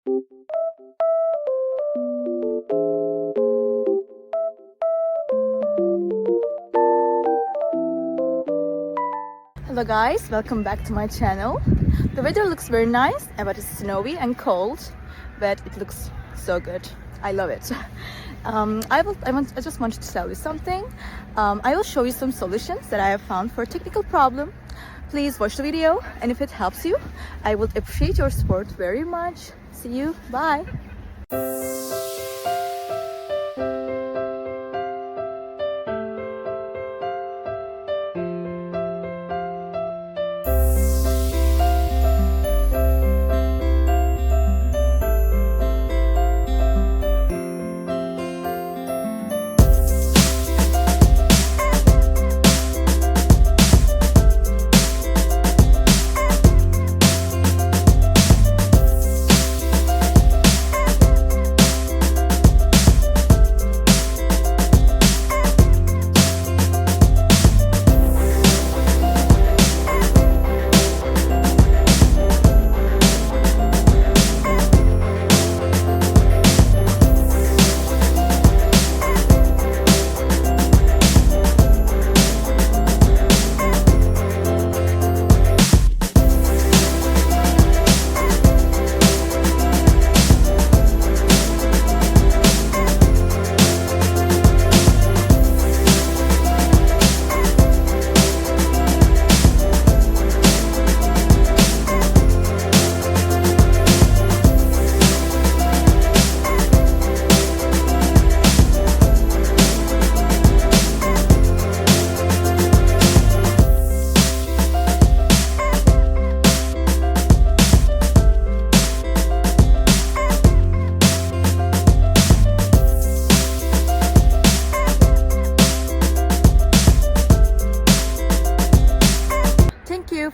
Hello guys, welcome back to my channel. The weather looks very nice, but it's snowy and cold, but it looks so good. I love it. I just wanted to tell you something. I will show you some solutions that I have found for a technical problem. Please watch the video, and if it helps you, I would appreciate your support very much. See you, bye.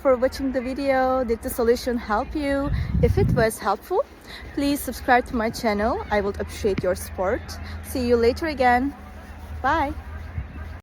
For watching the video. Did the solution help you? If it was helpful, please subscribe to my channel. I would appreciate your support. See you later again. Bye.